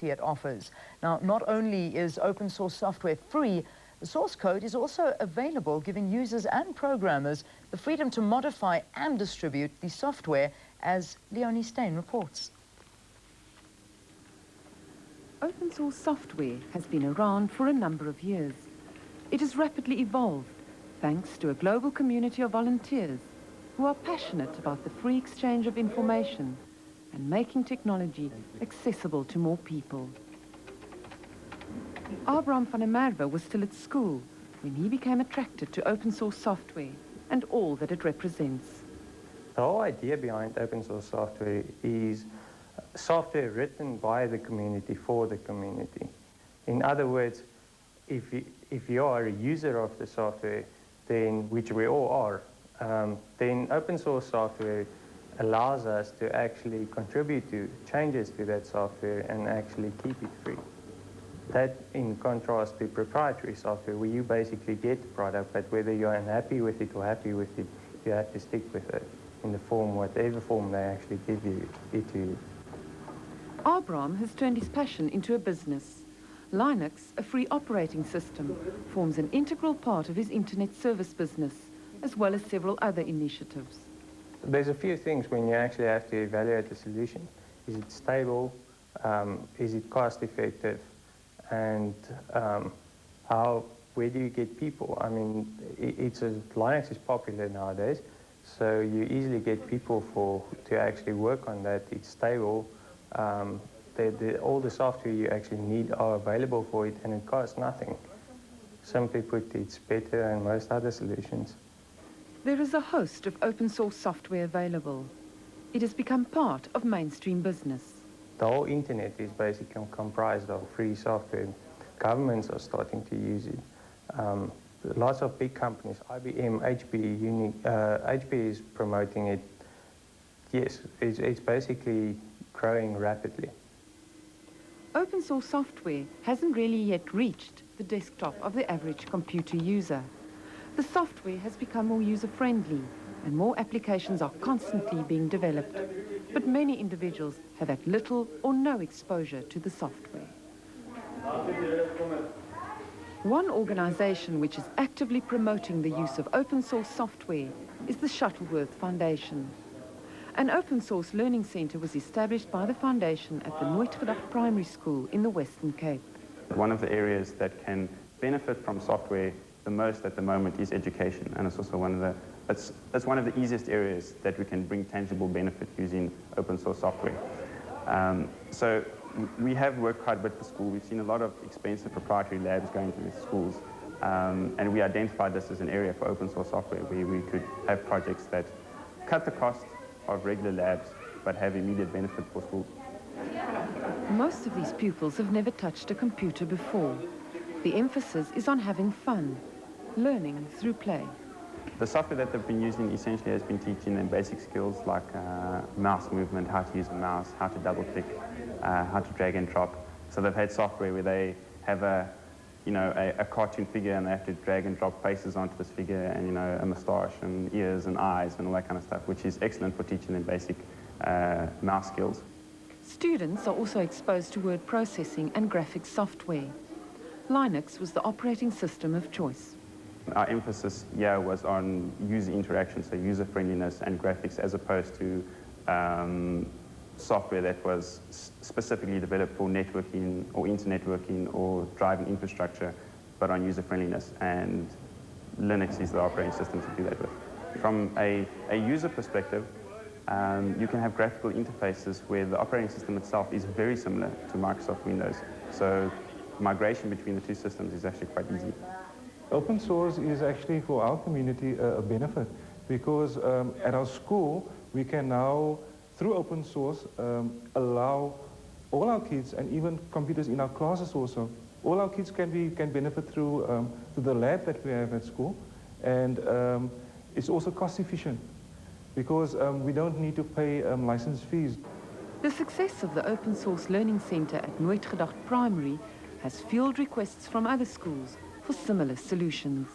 flexibility it offers. Now, not only is open source software free, the source code is also available, giving users and programmers the freedom to modify and distribute the software, as Leonie Steyn reports. Open source software has been around for a number of years. It has rapidly evolved thanks to a global community of volunteers who are passionate about the free exchange of information and making technology accessible to more people. Abraham van der Merwe was still at school when he became attracted to open source software and all that it represents. The whole idea behind open source software is software written by the community for the community. In other words, if you are a user of the software, then, which we all are, then open source software allows us to actually contribute to changes to that software and actually keep it free. That in contrast to proprietary software, where you basically get the product, but whether you're unhappy with it or happy with it, you have to stick with it in the form, whatever form they actually give it to you. Abraham has turned his passion into a business. Linux, a free operating system, forms an integral part of his internet service business, as well as several other initiatives. There's a few things when you actually have to evaluate a solution. Is it stable? Is it cost effective? And where do you get people? I mean, Linux is popular nowadays, so you easily get people to actually work on that. It's stable. All the software you actually need are available for it, and it costs nothing. Simply put, it's better than most other solutions. There is a host of open source software available. It has become part of mainstream business. The whole internet is basically comprised of free software. Governments are starting to use it. Lots of big companies, IBM, HP is promoting it. Yes, it's basically growing rapidly. Open source software hasn't really yet reached the desktop of the average computer user. The software has become more user-friendly and more applications are constantly being developed. But many individuals have had little or no exposure to the software. One organization which is actively promoting the use of open source software is the Shuttleworth Foundation. An open source learning center was established by the foundation at the Nooitgedacht Primary School in the Western Cape. One of the areas that can benefit from software the most at the moment is education, and it's also one of the easiest areas that we can bring tangible benefit using open source software. So we have worked quite a bit with the school. We've seen a lot of expensive proprietary labs going to the schools, and we identified this as an area for open source software where we could have projects that cut the cost of regular labs but have immediate benefit for schools. Most of these pupils have never touched a computer before. The emphasis is on having fun, learning through play. The software that they've been using essentially has been teaching them basic skills like mouse movement, how to use a mouse, how to double click, how to drag and drop. So they've had software where they have a cartoon figure and they have to drag and drop faces onto this figure, and a moustache and ears and eyes and all that kind of stuff, which is excellent for teaching them basic mouse skills. Students are also exposed to word processing and graphics software. Linux was the operating system of choice. Our emphasis here was on user interaction, so user friendliness and graphics, as opposed to software that was specifically developed for networking or internetworking or driving infrastructure, but on user friendliness, and Linux is the operating system to do that with. From a user perspective, you can have graphical interfaces where the operating system itself is very similar to Microsoft Windows, so migration between the two systems is actually quite easy. Open source is actually for our community a benefit, because at our school we can now, through open source, allow all our kids, and even computers in our classes also, all our kids can benefit through the lab that we have at school, and it's also cost efficient because we don't need to pay license fees. The success of the Open Source Learning Centre at Nooitgedacht Primary has fueled requests from other schools for similar solutions.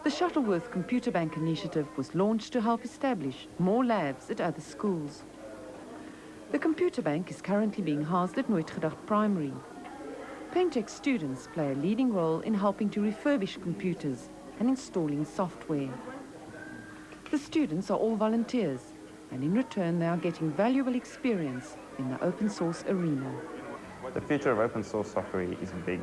The Shuttleworth Computer Bank initiative was launched to help establish more labs at other schools. The computer bank is currently being housed at Nooitgedacht Primary. Pentech students play a leading role in helping to refurbish computers and installing software. The students are all volunteers, and in return they are getting valuable experience in the open source arena. The future of open source software is big.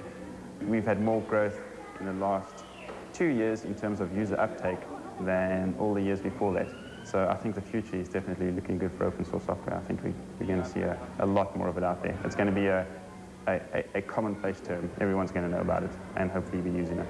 We've had more growth in the last 2 years in terms of user uptake than all the years before that. So I think the future is definitely looking good for open source software. I think we're going to see a lot more of it out there. It's going to be a commonplace term. Everyone's going to know about it and hopefully be using it.